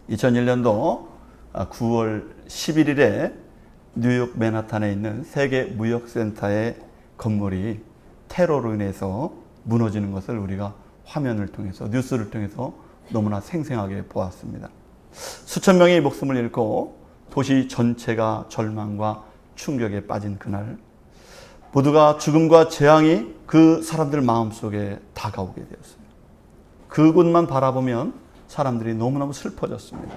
2001년도 9월 11일에 뉴욕 맨하탄에 있는 세계무역센터의 건물이 테러로 인해서 무너지는 것을 우리가 화면을 통해서, 뉴스를 통해서 너무나 생생하게 보았습니다. 수천 명의 목숨을 잃고 도시 전체가 절망과 충격에 빠진 그날, 모두가 죽음과 재앙이 그 사람들 마음속에 다가오게 되었습니다. 그곳만 바라보면 사람들이 너무너무 슬퍼졌습니다.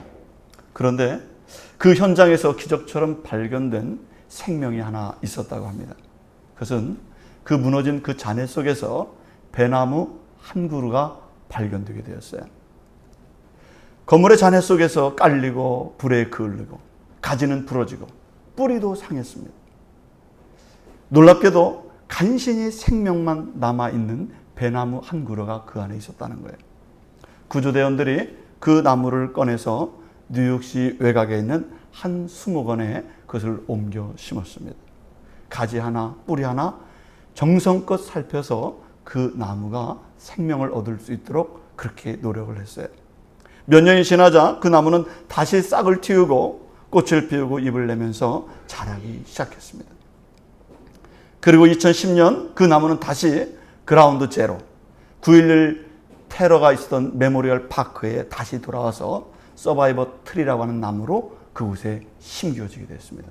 그런데 그 현장에서 기적처럼 발견된 생명이 하나 있었다고 합니다. 그것은 그 무너진 그 잔해 속에서 배나무 한 그루가 발견되게 되었어요. 건물의 잔해 속에서 깔리고 불에 그을리고 가지는 부러지고 뿌리도 상했습니다. 놀랍게도 간신히 생명만 남아있는 배나무 한 그루가 그 안에 있었다는 거예요. 구조대원들이 그 나무를 꺼내서 뉴욕시 외곽에 있는 한 수목원에 그것을 옮겨 심었습니다. 가지 하나, 뿌리 하나 정성껏 살펴서 그 나무가 생명을 얻을 수 있도록 그렇게 노력을 했어요. 몇 년이 지나자 그 나무는 다시 싹을 틔우고 꽃을 피우고 잎을 내면서 자라기 시작했습니다. 그리고 2010년 그 나무는 다시 그라운드 제로, 9.11 테러가 있었던 메모리얼 파크에 다시 돌아와서 서바이버 트리라고 하는 나무로 그곳에 심겨지게 됐습니다.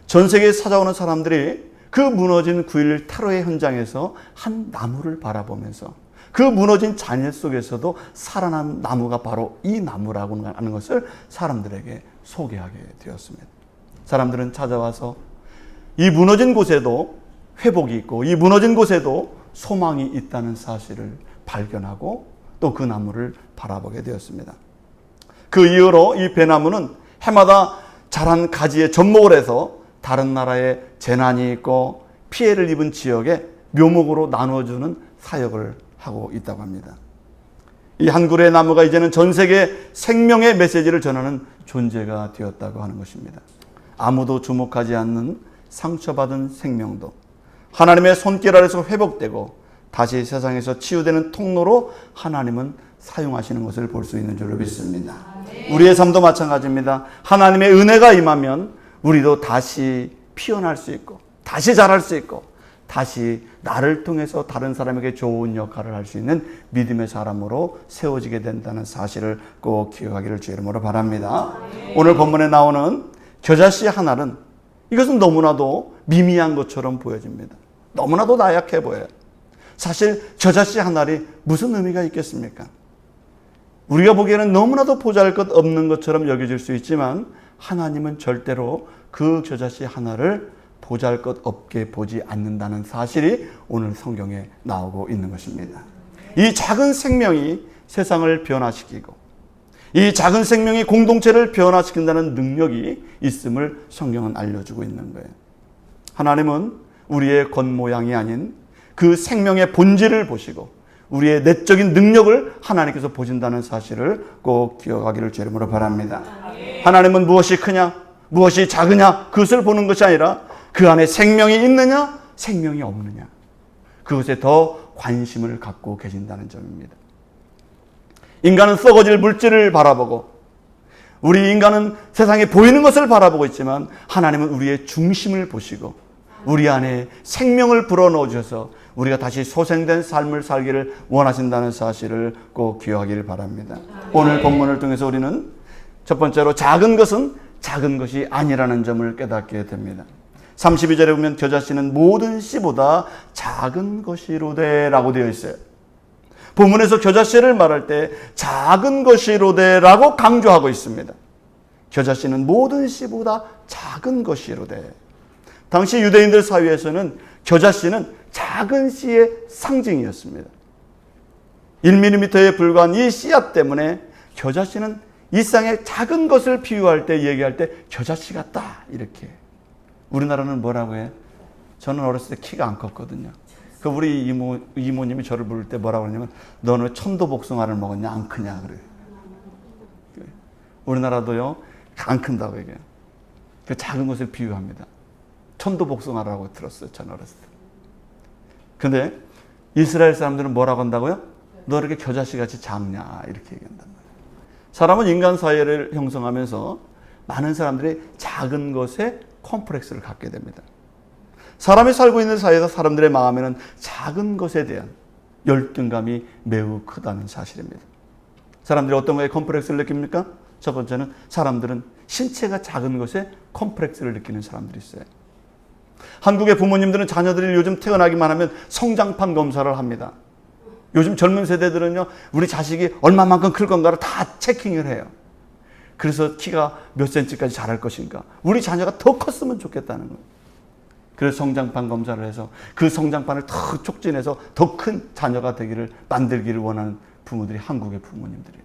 전 세계에 찾아오는 사람들이 그 무너진 9.11 테러의 현장에서 한 나무를 바라보면서 그 무너진 잔해 속에서도 살아난 나무가 바로 이 나무라고 하는 것을 사람들에게 소개하게 되었습니다. 사람들은 찾아와서 이 무너진 곳에도 회복이 있고 이 무너진 곳에도 소망이 있다는 사실을 발견하고 또 그 나무를 바라보게 되었습니다. 그 이후로 이 배나무는 해마다 자란 가지에 접목을 해서 다른 나라에 재난이 있고 피해를 입은 지역에 묘목으로 나누어주는 사역을 하고 있다고 합니다. 이 한 그루의 나무가 이제는 전 세계 생명의 메시지를 전하는 존재가 되었다고 하는 것입니다. 아무도 주목하지 않는 상처받은 생명도 하나님의 손길 아래서 회복되고 다시 세상에서 치유되는 통로로 하나님은 사용하시는 것을 볼 수 있는 줄로 믿습니다. 우리의 삶도 마찬가지입니다. 하나님의 은혜가 임하면 우리도 다시 피어날 수 있고 다시 자랄 수 있고 다시 나를 통해서 다른 사람에게 좋은 역할을 할 수 있는 믿음의 사람으로 세워지게 된다는 사실을 꼭 기억하기를 주 이름으로 바랍니다. 오늘 본문에 나오는 겨자씨 하나는 이것은 너무나도 미미한 것처럼 보여집니다. 너무나도 나약해 보여요. 사실 겨자씨 하나이 무슨 의미가 있겠습니까? 우리가 보기에는 너무나도 보잘것없는 것처럼 여겨질 수 있지만 하나님은 절대로 그 겨자씨 하나를 보잘것없게 보지 않는다는 사실이 오늘 성경에 나오고 있는 것입니다. 이 작은 생명이 세상을 변화시키고 이 작은 생명이 공동체를 변화시킨다는 능력이 있음을 성경은 알려주고 있는 거예요. 하나님은 우리의 겉모양이 아닌 그 생명의 본질을 보시고 우리의 내적인 능력을 하나님께서 보신다는 사실을 꼭 기억하기를 주 이름으로 바랍니다. 하나님은 무엇이 크냐, 무엇이 작으냐 그것을 보는 것이 아니라 그 안에 생명이 있느냐, 생명이 없느냐 그것에 더 관심을 갖고 계신다는 점입니다. 인간은 썩어질 물질을 바라보고 우리 인간은 세상에 보이는 것을 바라보고 있지만 하나님은 우리의 중심을 보시고 우리 안에 생명을 불어넣어 주셔서 우리가 다시 소생된 삶을 살기를 원하신다는 사실을 꼭 기억하기를 바랍니다. 오늘 본문을 통해서 우리는 첫 번째로 작은 것은 작은 것이 아니라는 점을 깨닫게 됩니다. 32절에 보면 겨자씨는 모든 씨보다 작은 것이로되 라고 되어 있어요. 본문에서 겨자씨를 말할 때 작은 것이로되 라고 강조하고 있습니다. 겨자씨는 모든 씨보다 작은 것이로되. 당시 유대인들 사이에서는 겨자씨는 작은 씨의 상징이었습니다. 1mm에 불과한 이 씨앗 때문에 겨자씨는 일상의 작은 것을 비유할 때 얘기할 때 겨자씨 같다 이렇게. 우리나라는 뭐라고 해? 저는 어렸을 때 키가 안 컸거든요. 그 우리 이모님이 저를 부를 때 뭐라고 하냐면 너는 천도복숭아를 먹었냐 안 크냐 그래요. 우리나라도요 안 큰다고 얘기해요. 그 작은 것을 비유합니다. 천도복숭아라고 들었어요. 저는 어렸을 때. 근데 이스라엘 사람들은 뭐라고 한다고요? 너 이렇게 겨자씨같이 작냐 이렇게 얘기한단 말이에요. 사람은 인간 사회를 형성하면서 많은 사람들이 작은 것에 컴플렉스를 갖게 됩니다. 사람이 살고 있는 사회에서 사람들의 마음에는 작은 것에 대한 열등감이 매우 크다는 사실입니다. 사람들이 어떤 거에 컴플렉스를 느낍니까? 첫 번째는 사람들은 신체가 작은 것에 컴플렉스를 느끼는 사람들이 있어요. 한국의 부모님들은 자녀들이 요즘 태어나기만 하면 성장판 검사를 합니다. 요즘 젊은 세대들은요, 우리 자식이 얼마만큼 클 건가를 다 체킹을 해요. 그래서 키가 몇 센치까지 자랄 것인가, 우리 자녀가 더 컸으면 좋겠다는 거예요. 그래서 성장판 검사를 해서 그 성장판을 더 촉진해서 더 큰 자녀가 되기를 만들기를 원하는 부모들이 한국의 부모님들이에요.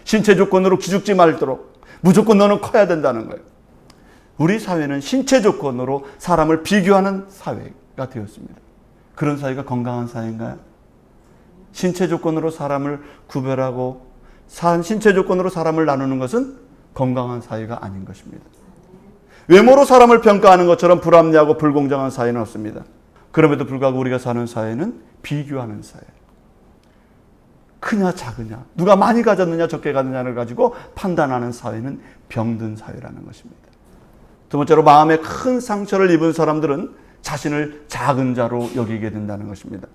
신체 조건으로 기죽지 말도록 무조건 너는 커야 된다는 거예요. 우리 사회는 신체 조건으로 사람을 비교하는 사회가 되었습니다. 그런 사회가 건강한 사회인가요? 신체 조건으로 사람을 구별하고 신체 조건으로 사람을 나누는 것은 건강한 사회가 아닌 것입니다. 외모로 사람을 평가하는 것처럼 불합리하고 불공정한 사회는 없습니다. 그럼에도 불구하고 우리가 사는 사회는 비교하는 사회. 크냐 작으냐, 누가 많이 가졌느냐 적게 가졌느냐를 가지고 판단하는 사회는 병든 사회라는 것입니다. 두 번째로, 마음에 큰 상처를 입은 사람들은 자신을 작은 자로 여기게 된다는 것입니다.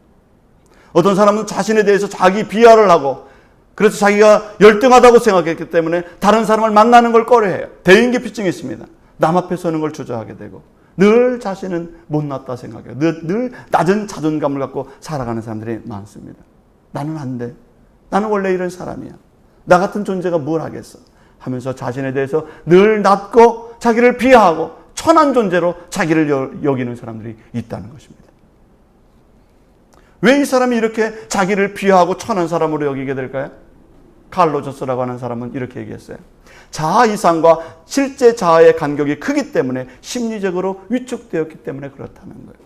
어떤 사람은 자신에 대해서 자기 비하를 하고, 그래서 자기가 열등하다고 생각했기 때문에 다른 사람을 만나는 걸 꺼려해요. 대인기피증이 있습니다. 남 앞에 서는 걸 주저하게 되고, 늘 자신은 못났다 생각해요. 늘 낮은 자존감을 갖고 살아가는 사람들이 많습니다. 나는 안 돼. 나는 원래 이런 사람이야. 나 같은 존재가 뭘 하겠어 하면서 자신에 대해서 늘 낮고 자기를 비하하고 천한 존재로 자기를 여기는 사람들이 있다는 것입니다. 왜 이 사람이 이렇게 자기를 비하하고 천한 사람으로 여기게 될까요? 칼 로저스라고 하는 사람은 이렇게 얘기했어요. 자아 이상과 실제 자아의 간격이 크기 때문에 심리적으로 위축되었기 때문에 그렇다는 거예요.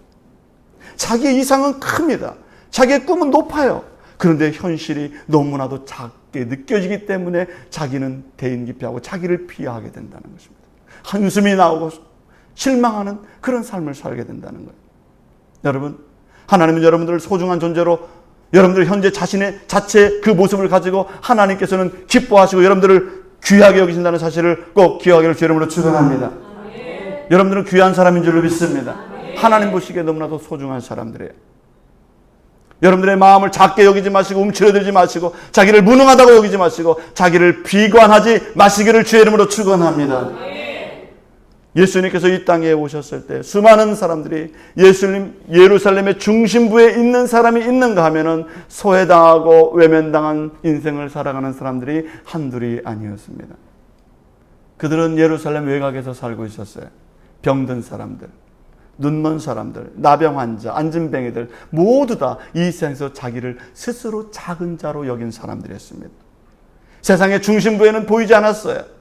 자기의 이상은 큽니다. 자기의 꿈은 높아요. 그런데 현실이 너무나도 작게 느껴지기 때문에 자기는 대인기피하고 자기를 비하하게 된다는 것입니다. 한숨이 나오고 실망하는 그런 삶을 살게 된다는 거예요. 여러분, 하나님은 여러분들을 소중한 존재로, 여러분들 현재 자신의 자체 그 모습을 가지고 하나님께서는 기뻐하시고 여러분들을 귀하게 여기신다는 사실을 꼭 기억하기를 주의 이름으로 축원합니다. 여러분들은 귀한 사람인 줄로 믿습니다. 하나님 보시기에 너무나도 소중한 사람들이에요. 여러분들의 마음을 작게 여기지 마시고 움츠러들지 마시고 자기를 무능하다고 여기지 마시고 자기를 비관하지 마시기를 주의 이름으로 축원합니다. 예수님께서 이 땅에 오셨을 때 수많은 사람들이 예루살렘의 중심부에 있는 사람이 있는가 하면은 소외당하고 외면당한 인생을 살아가는 사람들이 한둘이 아니었습니다. 그들은 예루살렘 외곽에서 살고 있었어요. 병든 사람들, 눈먼 사람들, 나병 환자, 안진뱅이들 모두 다 이 세상에서 자기를 스스로 작은 자로 여긴 사람들이었습니다. 세상의 중심부에는 보이지 않았어요.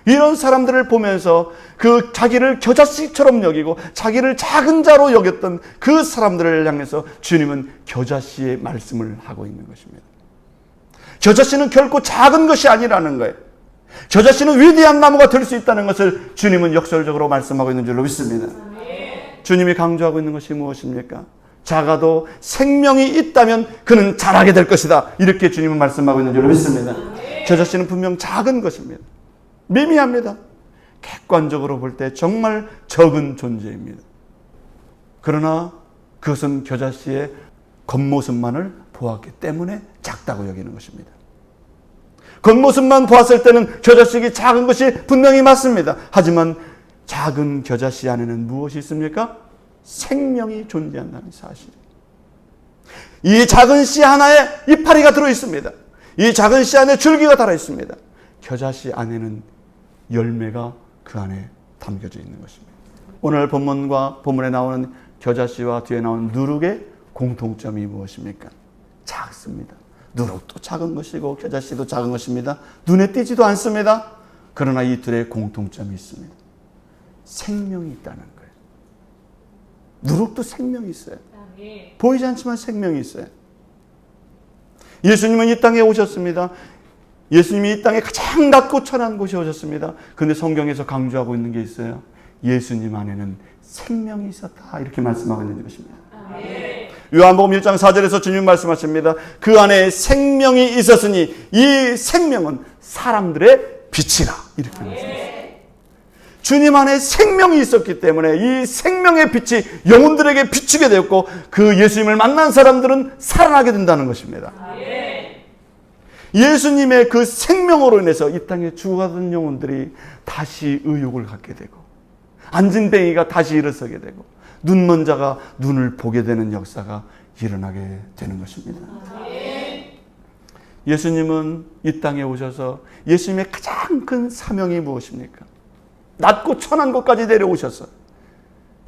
이런 사람들을 보면서 그 자기를 겨자씨처럼 여기고 자기를 작은 자로 여겼던 그 사람들을 향해서 주님은 겨자씨의 말씀을 하고 있는 것입니다. 겨자씨는 결코 작은 것이 아니라는 거예요. 겨자씨는 위대한 나무가 될 수 있다는 것을 주님은 역설적으로 말씀하고 있는 줄로 믿습니다. 주님이 강조하고 있는 것이 무엇입니까? 작아도 생명이 있다면 그는 자라게 될 것이다. 이렇게 주님은 말씀하고 있는 줄로 믿습니다. 겨자씨는 분명 작은 것입니다. 미미합니다. 객관적으로 볼 때 정말 적은 존재입니다. 그러나 그것은 겨자씨의 겉모습만을 보았기 때문에 작다고 여기는 것입니다. 겉모습만 보았을 때는 겨자씨가 작은 것이 분명히 맞습니다. 하지만 작은 겨자씨 안에는 무엇이 있습니까? 생명이 존재한다는 사실. 이 작은 씨 하나에 이파리가 들어있습니다. 이 작은 씨 안에 줄기가 달아있습니다. 겨자씨 안에는 열매가 그 안에 담겨져 있는 것입니다. 오늘 본문과 본문에 나오는 겨자씨와 뒤에 나오는 누룩의 공통점이 무엇입니까? 작습니다. 누룩도 작은 것이고 겨자씨도 작은 것입니다. 눈에 띄지도 않습니다. 그러나 이 둘의 공통점이 있습니다. 생명이 있다는 거예요. 누룩도 생명이 있어요. 보이지 않지만 생명이 있어요. 예수님은 이 땅에 오셨습니다. 예수님이 이 땅에 가장 낮고 천한 곳에 오셨습니다. 그런데 성경에서 강조하고 있는 게 있어요. 예수님 안에는 생명이 있었다. 이렇게 말씀하고 있는 것입니다. 요한복음 1장 4절에서 주님 말씀하십니다. 그 안에 생명이 생명이 있었으니 이 생명은 사람들의 빛이라. 이렇게 말씀했습니다. 주님 안에 생명이 있었기 때문에 이 생명의 빛이 영혼들에게 비추게 되었고 그 예수님을 만난 사람들은 살아나게 된다는 것입니다. 예수님의 그 생명으로 인해서 이 땅에 죽어가던 영혼들이 다시 의욕을 갖게 되고 앉은 뱅이가 다시 일어서게 되고 눈먼 자가 눈을 보게 되는 역사가 일어나게 되는 것입니다. 예수님은 이 땅에 오셔서 예수님의 가장 큰 사명이 무엇입니까? 낮고 천한 곳까지 내려오셔서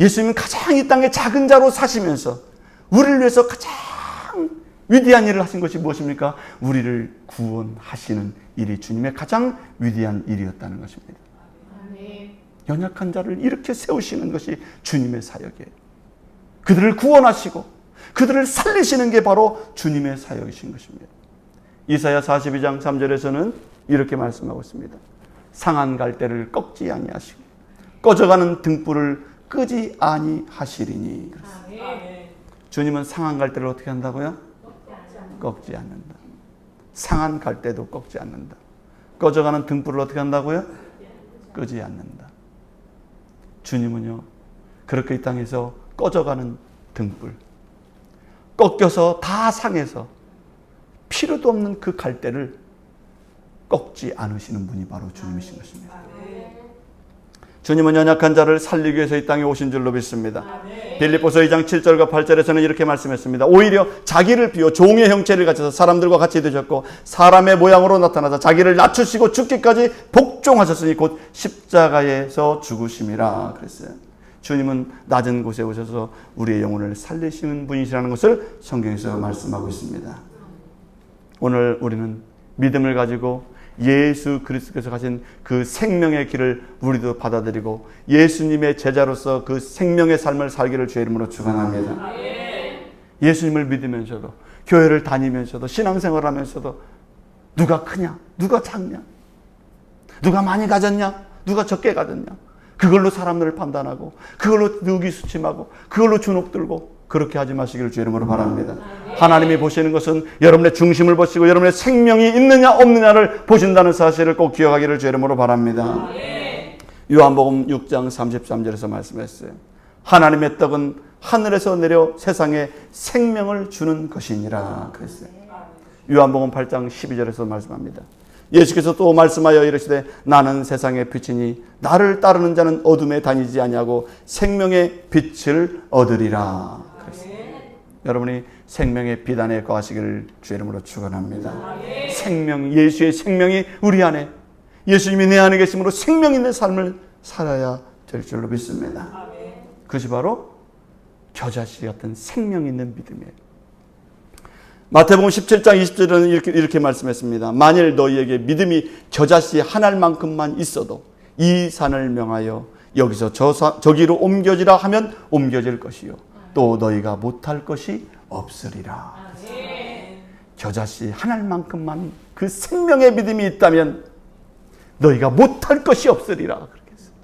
예수님은 가장 이 땅에 작은 자로 사시면서 우리를 위해서 가장 위대한 일을 하신 것이 무엇입니까? 우리를 구원하시는 일이 주님의 가장 위대한 일이었다는 것입니다. 연약한 자를 이렇게 세우시는 것이 주님의 사역이에요. 그들을 구원하시고 그들을 살리시는 게 바로 주님의 사역이신 것입니다. 이사야 42장 3절에서는 이렇게 말씀하고 있습니다. 상한 갈대를 꺾지 아니하시고 꺼져가는 등불을 끄지 아니하시리니. 주님은 상한 갈대를 어떻게 한다고요? 꺾지 않는다. 상한 갈대도 꺾지 않는다. 꺼져가는 등불을 어떻게 한다고요? 끄지 않는다. 주님은요, 그렇게 이 땅에서 꺼져가는 등불, 꺾여서 다 상해서 필요도 없는 그 갈대를 꺾지 않으시는 분이 바로 주님이신 것입니다. 주님은 연약한 자를 살리기 위해서 이 땅에 오신 줄로 믿습니다. 빌립보서 2장 7절과 8절에서는 이렇게 말씀했습니다. 오히려 자기를 비워 종의 형체를 가져서 사람들과 같이 되셨고 사람의 모양으로 나타나서 자기를 낮추시고 죽기까지 복종하셨으니 곧 십자가에서 죽으심이라 그랬어요. 주님은 낮은 곳에 오셔서 우리의 영혼을 살리시는 분이시라는 것을 성경에서 말씀하고 있습니다. 오늘 우리는 믿음을 가지고 예수 그리스도께서 가신 그 생명의 길을 우리도 받아들이고 예수님의 제자로서 그 생명의 삶을 살기를 주의 이름으로 축원합니다. 예수님을 믿으면서도 교회를 다니면서도 신앙생활을 하면서도 누가 크냐, 누가 작냐, 누가 많이 가졌냐, 누가 적게 가졌냐, 그걸로 사람들을 판단하고 그걸로 의기소침하고 그걸로 주눅들고 그렇게 하지 마시기를 주의 이름으로 바랍니다. 하나님이 보시는 것은 여러분의 중심을 보시고 여러분의 생명이 있느냐 없느냐를 보신다는 사실을 꼭 기억하기를 주의 이름으로 바랍니다. 요한복음 6장 33절에서 말씀했어요. 하나님의 떡은 하늘에서 내려 세상에 생명을 주는 것이니라 그랬어요. 요한복음 8장 12절에서 말씀합니다. 예수께서 또 말씀하여 이르시되 나는 세상의 빛이니 나를 따르는 자는 어둠에 다니지 아니하고 생명의 빛을 얻으리라. 여러분이 생명의 빛 안에 거하시기를 주의 이름으로 축원합니다. 생명, 예수의 생명이 우리 안에, 예수님이 내 안에 계심으로 생명 있는 삶을 살아야 될 줄로 믿습니다. 그것이 바로 겨자씨 같은 생명 있는 믿음이에요. 마태복음 17장 20절은 이렇게 말씀했습니다. 만일 너희에게 믿음이 겨자씨 한 알만큼만 있어도 이 산을 명하여 여기서 저기로 옮겨지라 하면 옮겨질 것이요 또 너희가 못할 것이 없으리라. 겨자씨 한 알만큼만 그 생명의 믿음이 있다면 너희가 못할 것이 없으리라. 그렇게 했어요.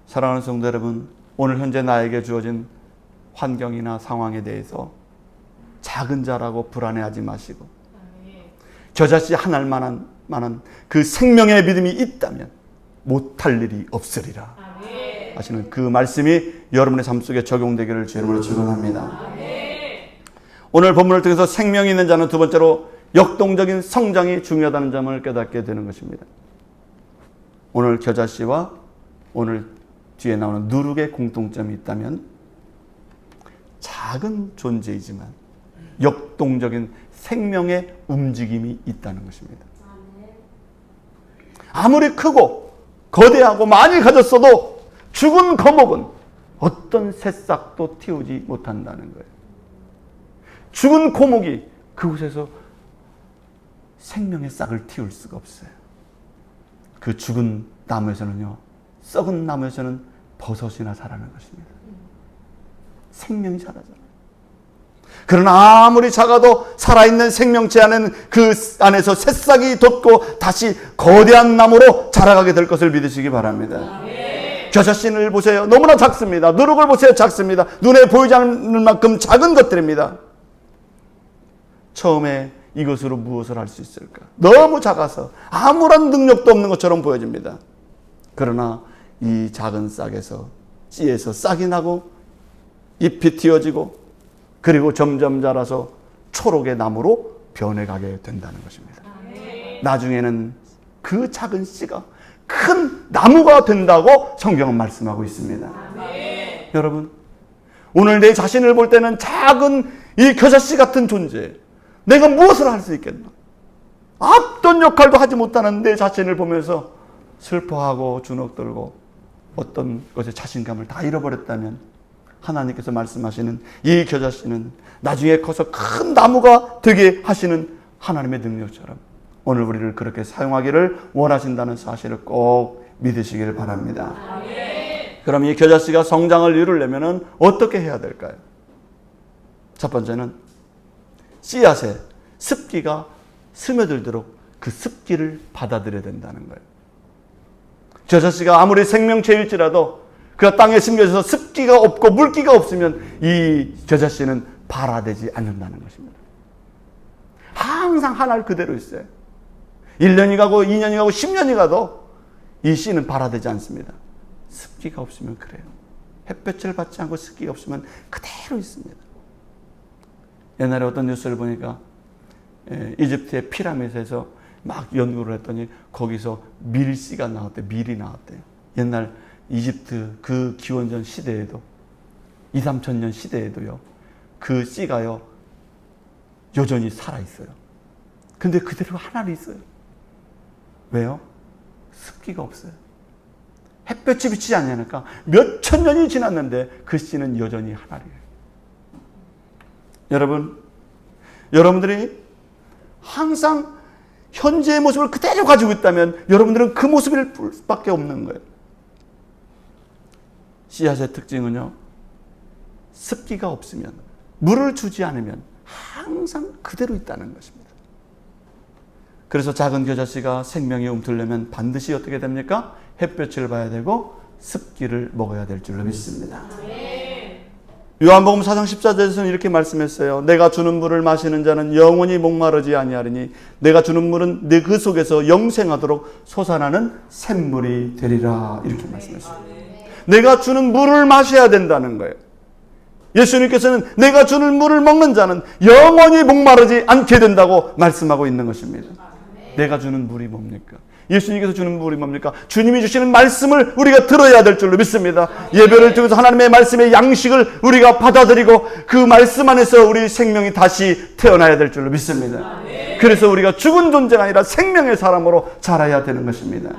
사랑하는 성도 여러분, 오늘 현재 나에게 주어진 환경이나 상황에 대해서 작은 자라고 불안해하지 마시고 겨자씨 한 알만한 그 생명의 믿음이 있다면 못할 일이 없으리라 하시는 그 말씀이 여러분의 삶 속에 적용되기를 주의 이름으로 축원합니다. 오늘 본문을 통해서 생명이 있는 자는 두 번째로 역동적인 성장이 중요하다는 점을 깨닫게 되는 것입니다. 오늘 겨자씨와 오늘 뒤에 나오는 누룩의 공통점이 있다면 작은 존재이지만 역동적인 생명의 움직임이 있다는 것입니다. 아무리 크고 거대하고 많이 가졌어도 죽은 거목은 어떤 새싹도 틔우지 못한다는 거예요. 죽은 고목이 그곳에서 생명의 싹을 틔울 수가 없어요. 그 죽은 나무에서는요, 썩은 나무에서는 버섯이나 자라는 것입니다. 생명이 자라잖아요. 그러나 아무리 작아도 살아있는 생명체 안에는 그 안에서 새싹이 돋고 다시 거대한 나무로 자라가게 될 것을 믿으시기 바랍니다. 겨자씨를 보세요. 너무나 작습니다. 누룩을 보세요. 작습니다. 눈에 보이지 않는 만큼 작은 것들입니다. 처음에 이것으로 무엇을 할 수 있을까? 너무 작아서 아무런 능력도 없는 것처럼 보여집니다. 그러나 이 작은 싹에서, 씨에서 싹이 나고 잎이 틔어지고 그리고 점점 자라서 초록의 나무로 변해가게 된다는 것입니다. 나중에는 그 작은 씨가 큰 나무가 된다고 성경은 말씀하고 있습니다. 여러분, 오늘 내 자신을 볼 때는 작은 이 겨자씨 같은 존재, 내가 무엇을 할 수 있겠나? 어떤 역할도 하지 못하는 내 자신을 보면서 슬퍼하고 주눅들고 어떤 것에 자신감을 다 잃어버렸다면, 하나님께서 말씀하시는 이 겨자씨는 나중에 커서 큰 나무가 되게 하시는 하나님의 능력처럼 오늘 우리를 그렇게 사용하기를 원하신다는 사실을 꼭 믿으시길 바랍니다. 그럼 이 겨자씨가 성장을 이루려면 어떻게 해야 될까요? 첫 번째는 씨앗에 습기가 스며들도록 그 습기를 받아들여야 된다는 거예요. 겨자씨가 아무리 생명체일지라도 그가 땅에 심겨져서 습기가 없고 물기가 없으면 이 겨자씨는 발화되지 않는다는 것입니다. 항상 하나를 그대로 있어요. 1년이 가고 2년이 가고 10년이 가도 이 씨는 발화되지 않습니다. 습기가 없으면 그래요. 햇볕을 받지 않고 습기가 없으면 그대로 있습니다. 옛날에 어떤 뉴스를 보니까 이집트의 피라미드에서 막 연구를 했더니 거기서 밀씨가 나왔대요. 밀이 나왔대요. 옛날 이집트 그 기원전 시대에도 2, 3천 년 시대에도요. 그 씨가요. 여전히 살아있어요. 근데 그대로 하나로 있어요. 왜요? 습기가 없어요. 햇볕이 비치지 않으니까 몇 천 년이 지났는데 그 씨는 여전히 하나이에요. 여러분들이 항상 현재의 모습을 그대로 가지고 있다면 여러분들은 그 모습일 수밖에 없는 거예요. 씨앗의 특징은요, 습기가 없으면, 물을 주지 않으면 항상 그대로 있다는 것입니다. 그래서 작은 겨자씨가 생명이 움틀려면 반드시 어떻게 됩니까? 햇볕을 봐야 되고 습기를 먹어야 될 줄로 믿습니다. 요한복음 4장 14절에서는 이렇게 말씀했어요. 내가 주는 물을 마시는 자는 영원히 목마르지 아니하리니 내가 주는 물은 내 그 속에서 영생하도록 솟아나는 샘물이 되리라. 이렇게 말씀했어요. 내가 주는 물을 마셔야 된다는 거예요. 예수님께서는 내가 주는 물을 먹는 자는 영원히 목마르지 않게 된다고 말씀하고 있는 것입니다. 내가 주는 물이 뭡니까? 예수님께서 주는 물이 뭡니까? 주님이 주시는 말씀을 우리가 들어야 될 줄로 믿습니다. 예배를 통해서 하나님의 말씀의 양식을 우리가 받아들이고 그 말씀 안에서 우리 생명이 다시 태어나야 될 줄로 믿습니다. 그래서 우리가 죽은 존재가 아니라 생명의 사람으로 자라야 되는 것입니다.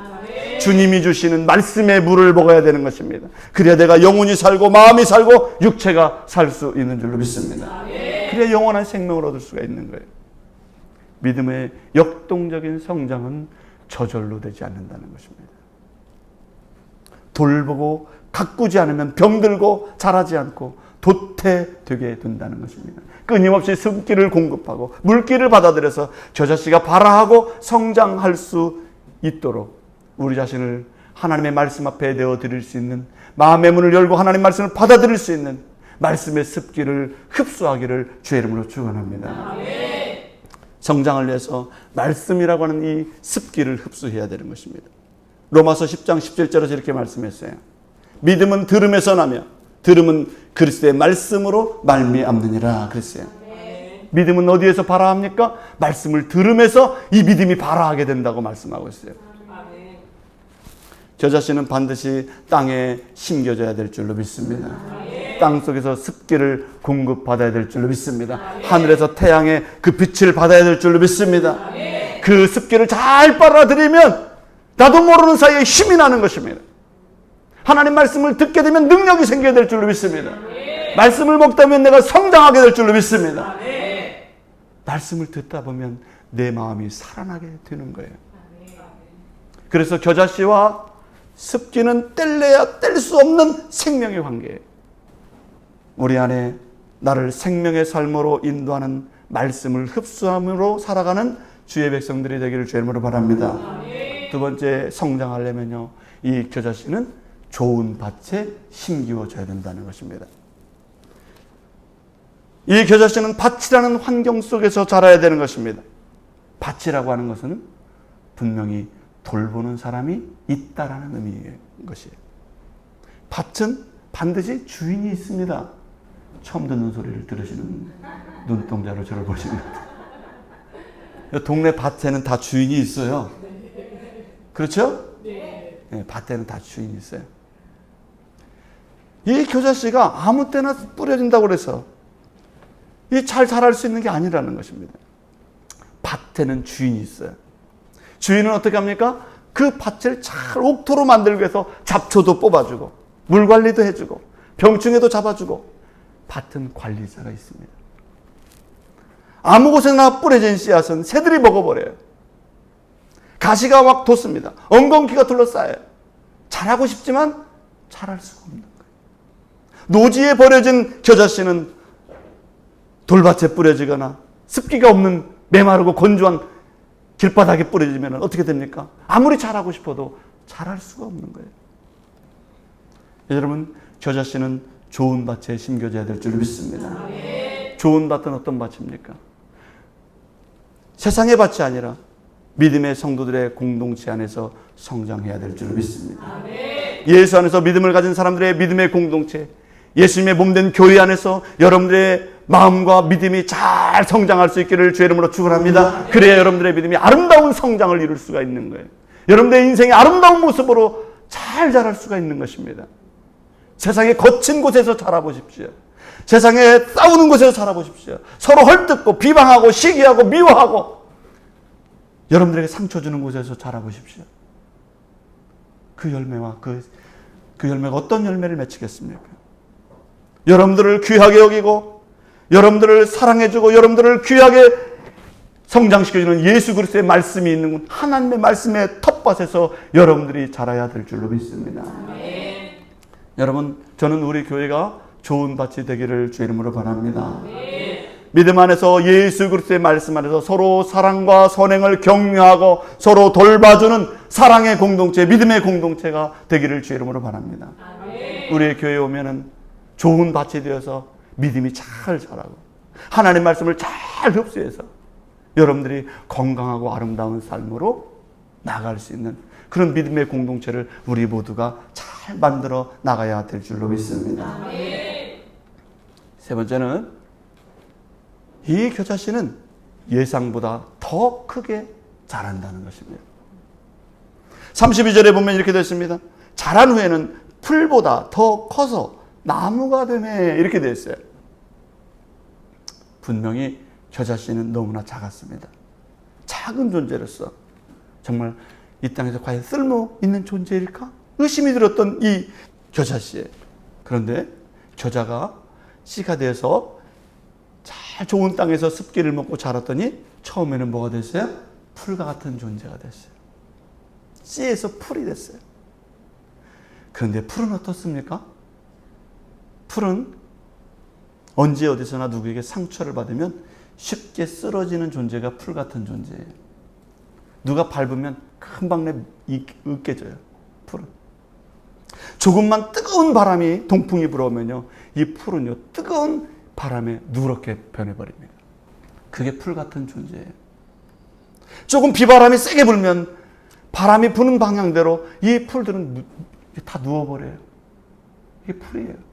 주님이 주시는 말씀의 물을 먹어야 되는 것입니다. 그래야 내가 영혼이 살고 마음이 살고 육체가 살 수 있는 줄로 믿습니다. 그래야 영원한 생명을 얻을 수가 있는 거예요. 믿음의 역동적인 성장은 저절로 되지 않는다는 것입니다. 돌보고 가꾸지 않으면 병들고 자라지 않고 도태되게 된다는 것입니다. 끊임없이 습기를 공급하고 물기를 받아들여서 겨자씨가 발화하고 성장할 수 있도록 우리 자신을 하나님의 말씀 앞에 내어드릴 수 있는, 마음의 문을 열고 하나님의 말씀을 받아들일 수 있는 말씀의 습기를 흡수하기를 주의 이름으로 축원합니다. 성장을 위해서 말씀이라고 하는 이 습기를 흡수해야 되는 것입니다. 로마서 10장 17절에서 이렇게 말씀했어요. 믿음은 들음에서 나며 들음은 그리스도의 말씀으로 말미암느니라 그랬어요. 믿음은 어디에서 발화합니까? 말씀을 들음에서 이 믿음이 발화하게 된다고 말씀하고 있어요. 겨자씨는 반드시 땅에 심겨져야 될 줄로 믿습니다. 땅 속에서 습기를 공급받아야 될 줄로 믿습니다. 하늘에서 태양의 그 빛을 받아야 될 줄로 믿습니다. 그 습기를 잘 빨아들이면 나도 모르는 사이에 힘이 나는 것입니다. 하나님 말씀을 듣게 되면 능력이 생겨야 될 줄로 믿습니다. 말씀을 먹다 보면 내가 성장하게 될 줄로 믿습니다. 말씀을 듣다 보면 내 마음이 살아나게 되는 거예요. 그래서 겨자씨와 습기는 뗄래야 뗄 수 없는 생명의 관계예요. 우리 안에 나를 생명의 삶으로 인도하는 말씀을 흡수함으로 살아가는 주의 백성들이 되기를 주의 이름으로 바랍니다. 두 번째, 성장하려면요, 이 겨자씨는 좋은 밭에 심기워져야 된다는 것입니다. 이 겨자씨는 밭이라는 환경 속에서 자라야 되는 것입니다. 밭이라고 하는 것은 분명히 돌보는 사람이 있다라는 의미인 것이에요. 밭은 반드시 주인이 있습니다. 처음 듣는 소리를 들으시는 눈동자로 저를 보십니다. 동네 밭에는 다 주인이 있어요. 그렇죠? 네, 밭에는 다 주인이 있어요. 이 겨자씨가 아무 때나 뿌려진다고 그래서 이 잘 자랄 수 있는 게 아니라는 것입니다. 밭에는 주인이 있어요. 주인은 어떻게 합니까? 그 밭을 잘 옥토로 만들기 위해서 잡초도 뽑아주고 물 관리도 해주고 병충해도 잡아주고 밭은 관리자가 있습니다. 아무 곳에나 뿌려진 씨앗은 새들이 먹어버려요. 가시가 막 돋습니다. 엉겅퀴가 둘러싸여요. 자라고 싶지만 자랄 수가 없는 거예요. 노지에 버려진 겨자씨는 돌밭에 뿌려지거나 습기가 없는 메마르고 건조한 길바닥에 뿌려지면 어떻게 됩니까? 아무리 자라고 싶어도 자랄 수가 없는 거예요. 여러분, 겨자씨는 좋은 밭에 심겨져야 될 줄 믿습니다. 좋은 밭은 어떤 밭입니까? 세상의 밭이 아니라 믿음의 성도들의 공동체 안에서 성장해야 될 줄 믿습니다. 예수 안에서 믿음을 가진 사람들의 믿음의 공동체, 예수님의 몸된 교회 안에서 여러분들의 마음과 믿음이 잘 성장할 수 있기를 주의 이름으로 축원합니다. 그래야 여러분들의 믿음이 아름다운 성장을 이룰 수가 있는 거예요. 여러분들의 인생의 아름다운 모습으로 잘 자랄 수가 있는 것입니다. 세상의 거친 곳에서 자라보십시오. 세상에 싸우는 곳에서 자라보십시오. 서로 헐뜯고 비방하고 시기하고 미워하고 여러분들에게 상처 주는 곳에서 자라보십시오. 그 열매와 그 열매가 어떤 열매를 맺히겠습니까? 여러분들을 귀하게 여기고 여러분들을 사랑해주고 여러분들을 귀하게 성장시켜주는 예수 그리스도의 말씀이 있는 하나님의 말씀의 텃밭에서 여러분들이 자라야 될 줄로 믿습니다. 여러분, 저는 우리 교회가 좋은 밭이 되기를 주의 이름으로 바랍니다. 믿음 안에서 예수 그리스도의 말씀 안에서 서로 사랑과 선행을 격려하고 서로 돌봐주는 사랑의 공동체, 믿음의 공동체가 되기를 주의 이름으로 바랍니다. 우리의 교회에 오면은 좋은 밭이 되어서 믿음이 잘 자라고 하나님의 말씀을 잘 흡수해서 여러분들이 건강하고 아름다운 삶으로 나아갈 수 있는 그런 믿음의 공동체를 우리 모두가 잘 만들어 나가야 될 줄로 믿습니다. 세 번째는 이 겨자씨는 예상보다 더 크게 자란다는 것입니다. 32절에 보면 이렇게 되어 있습니다. 자란 후에는 풀보다 더 커서 나무가 되네 이렇게 되어 있어요. 분명히 겨자씨는 너무나 작았습니다. 작은 존재로서 정말 이 땅에서 과연 쓸모 있는 존재일까? 의심이 들었던 이 겨자씨에 그런데 겨자가 씨가 되어서 잘 좋은 땅에서 습기를 먹고 자랐더니 처음에는 뭐가 됐어요? 풀과 같은 존재가 됐어요. 씨에서 풀이 됐어요. 그런데 풀은 어떻습니까? 풀은 언제 어디서나 누구에게 상처를 받으면 쉽게 쓰러지는 존재가 풀 같은 존재예요. 누가 밟으면 금방 으깨져요. 풀은. 조금만 뜨거운 바람이 동풍이 불어오면요, 이 풀은요 뜨거운 바람에 누렇게 변해버립니다. 그게 풀 같은 존재예요. 조금 비바람이 세게 불면 바람이 부는 방향대로 이 풀들은 다 누워버려요. 이게 풀이에요.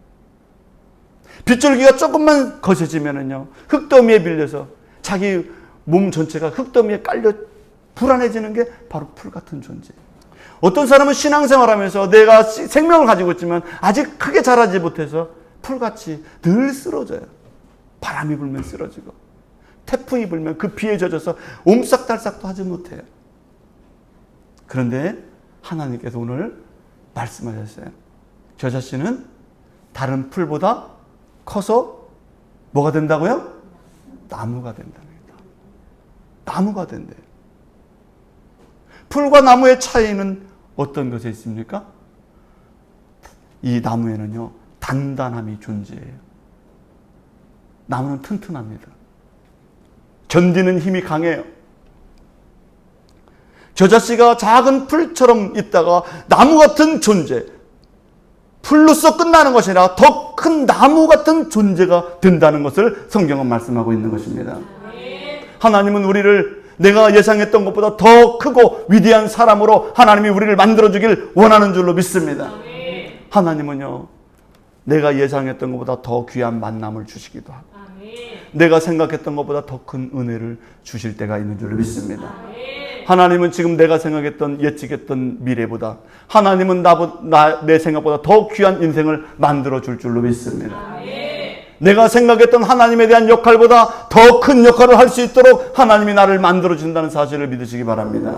빗줄기가 조금만 거세지면은요, 흙더미에 밀려서 자기 몸 전체가 흙더미에 깔려 불안해지는 게 바로 풀 같은 존재예요. 어떤 사람은 신앙생활하면서 내가 생명을 가지고 있지만 아직 크게 자라지 못해서 풀같이 늘 쓰러져요. 바람이 불면 쓰러지고 태풍이 불면 그 비에 젖어서 옴싹달싹도 하지 못해요. 그런데 하나님께서 오늘 말씀하셨어요. 겨자씨는 다른 풀보다 커서 뭐가 된다고요? 나무가 된답니다. 나무가 된대요. 풀과 나무의 차이는 어떤 것에 있습니까? 이 나무에는요, 단단함이 존재해요. 나무는 튼튼합니다. 견디는 힘이 강해요. 겨자씨가 작은 풀처럼 있다가 나무 같은 존재, 풀로서 끝나는 것이 아니라 더 큰 나무 같은 존재가 된다는 것을 성경은 말씀하고 있는 것입니다. 하나님은 우리를 내가 예상했던 것보다 더 크고 위대한 사람으로 하나님이 우리를 만들어주길 원하는 줄로 믿습니다. 하나님은요, 내가 예상했던 것보다 더 귀한 만남을 주시기도 하고 내가 생각했던 것보다 더 큰 은혜를 주실 때가 있는 줄로 믿습니다. 하나님은 지금 내가 생각했던 예측했던 미래보다 하나님은 내 생각보다 더 귀한 인생을 만들어 줄 줄로 믿습니다. 내가 생각했던 하나님에 대한 역할보다 더 큰 역할을 할 수 있도록 하나님이 나를 만들어 준다는 사실을 믿으시기 바랍니다.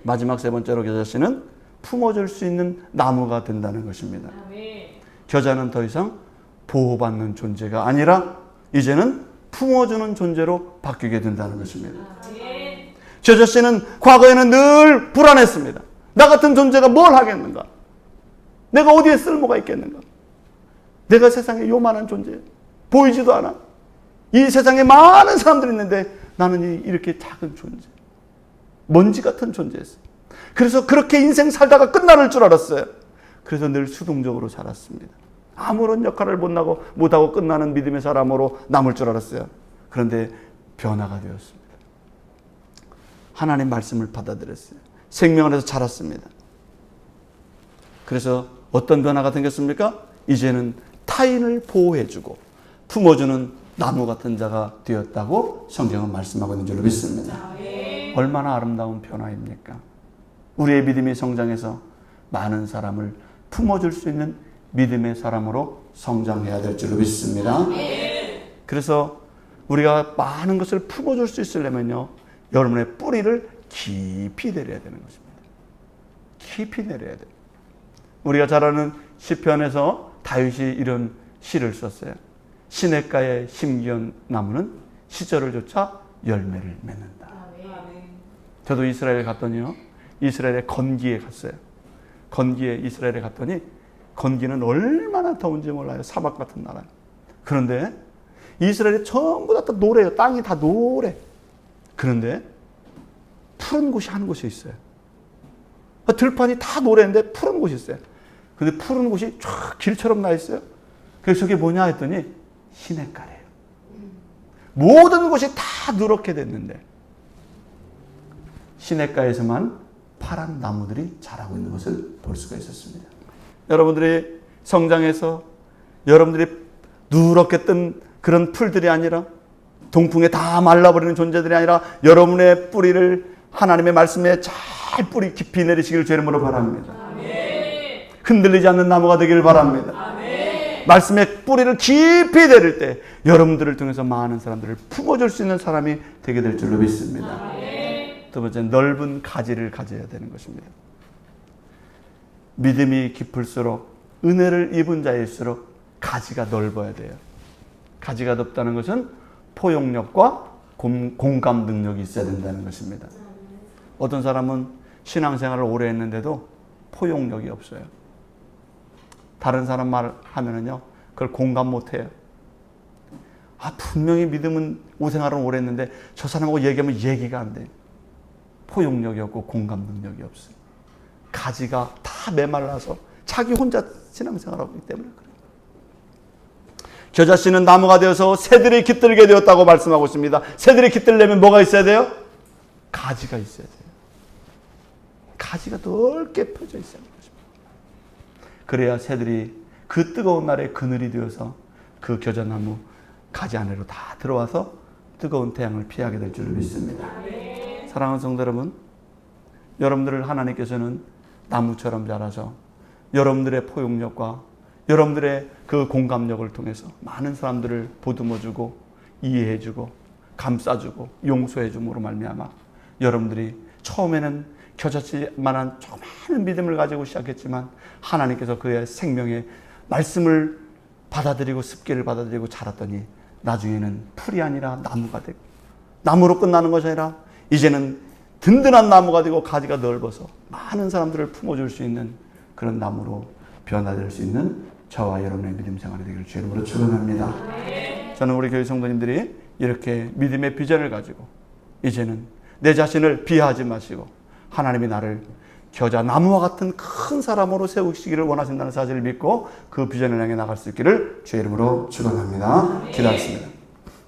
마지막 세 번째로 겨자씨는 품어줄 수 있는 나무가 된다는 것입니다. 겨자는 더 이상 보호받는 존재가 아니라 이제는 품어주는 존재로 바뀌게 된다는 것입니다. 겨자씨는 과거에는 늘 불안했습니다. 나 같은 존재가 뭘 하겠는가? 내가 어디에 쓸모가 있겠는가? 내가 세상에 요만한 존재, 보이지도 않아. 이 세상에 많은 사람들이 있는데 나는 이렇게 작은 존재, 먼지 같은 존재였어요. 그래서 그렇게 인생 살다가 끝나는 줄 알았어요. 그래서 늘 수동적으로 살았습니다. 아무런 역할을 못하고 끝나는 믿음의 사람으로 남을 줄 알았어요. 그런데 변화가 되었습니다. 하나님 말씀을 받아들였어요. 생명 안에서 자랐습니다. 그래서 어떤 변화가 생겼습니까? 이제는 타인을 보호해주고 품어주는 나무 같은 자가 되었다고 성경은 말씀하고 있는 줄로 믿습니다. 얼마나 아름다운 변화입니까? 우리의 믿음이 성장해서 많은 사람을 품어줄 수 있는 믿음의 사람으로 성장해야 될 줄로 믿습니다. 그래서 우리가 많은 것을 품어줄 수 있으려면요, 여러분의 뿌리를 깊이 내려야 되는 것입니다. 깊이 내려야 돼요. 우리가 잘 아는 시편에서 다윗이 이런 시를 썼어요. 시냇가에 심기운 나무는 시절을 쫓아 열매를 맺는다. 저도 이스라엘에 갔더니요, 이스라엘의 건기에 갔어요. 건기에 이스라엘에 갔더니 건기는 얼마나 더운지 몰라요. 사막 같은 나라. 그런데 이스라엘이 전부 다 노래요. 땅이 다 노래. 그런데 푸른 곳이 한 곳이 있어요. 들판이 다 노래인데 푸른 곳이 있어요. 근데 푸른 곳이 쫙 길처럼 나 있어요. 그래서 저게 뭐냐 했더니 시냇가래요. 모든 곳이 다 누렇게 됐는데 시냇가에서만 파란 나무들이 자라고 있는 것을 볼 수가 있었습니다. 여러분들이 성장해서 여러분들이 누렇게 뜬 그런 풀들이 아니라 동풍에 다 말라버리는 존재들이 아니라 여러분의 뿌리를 하나님의 말씀에 잘 뿌리 깊이 내리시기를 주 이름으로 바랍니다. 흔들리지 않는 나무가 되기를 바랍니다. 말씀의 뿌리를 깊이 내릴 때 여러분들을 통해서 많은 사람들을 품어줄 수 있는 사람이 되게 될 줄로 믿습니다. 두 번째, 넓은 가지를 가져야 되는 것입니다. 믿음이 깊을수록 은혜를 입은 자일수록 가지가 넓어야 돼요. 가지가 넓다는 것은 포용력과 공감 능력이 있어야 된다는 것입니다. 어떤 사람은 신앙생활을 오래 했는데도 포용력이 없어요. 다른 사람 말 하면은요, 그걸 공감 못 해요. 분명히 믿음은 오생활은 오래 했는데 저 사람하고 얘기하면 얘기가 안 돼. 포용력이 없고 공감 능력이 없어요. 가지가 다 메말라서 자기 혼자 신앙생활하고 있기 때문에 그래요. 겨자씨는 나무가 되어서 새들이 깃들게 되었다고 말씀하고 있습니다. 새들이 깃들려면 뭐가 있어야 돼요? 가지가 있어야 돼요. 가지가 넓게 펴져 있어야 하는 것입니다. 그래야 새들이 그 뜨거운 날에 그늘이 되어서 그 겨자나무 가지 안으로 다 들어와서 뜨거운 태양을 피하게 될 줄을 믿습니다. 사랑하는 성도 여러분, 여러분들을 하나님께서는 나무처럼 자라서 여러분들의 포용력과 여러분들의 그 공감력을 통해서 많은 사람들을 보듬어주고 이해해주고 감싸주고 용서해줌으로 말미암아 여러분들이 처음에는 겨자씨만한 조그마한 믿음을 가지고 시작했지만 하나님께서 그의 생명의 말씀을 받아들이고 습기를 받아들이고 자랐더니 나중에는 풀이 아니라 나무가 되고, 나무로 끝나는 것이 아니라 이제는 든든한 나무가 되고 가지가 넓어서 많은 사람들을 품어줄 수 있는 그런 나무로 변화될 수 있는 저와 여러분의 믿음 생활이 되기를 주 이름으로 축원합니다. 저는 우리 교회 성도님들이 이렇게 믿음의 비전을 가지고 이제는 내 자신을 비하하지 마시고 하나님이 나를 겨자 나무와 같은 큰 사람으로 세우시기를 원하신다는 사실을 믿고 그 비전을 향해 나갈 수 있기를 주의 이름으로 축원합니다. 기도하겠습니다.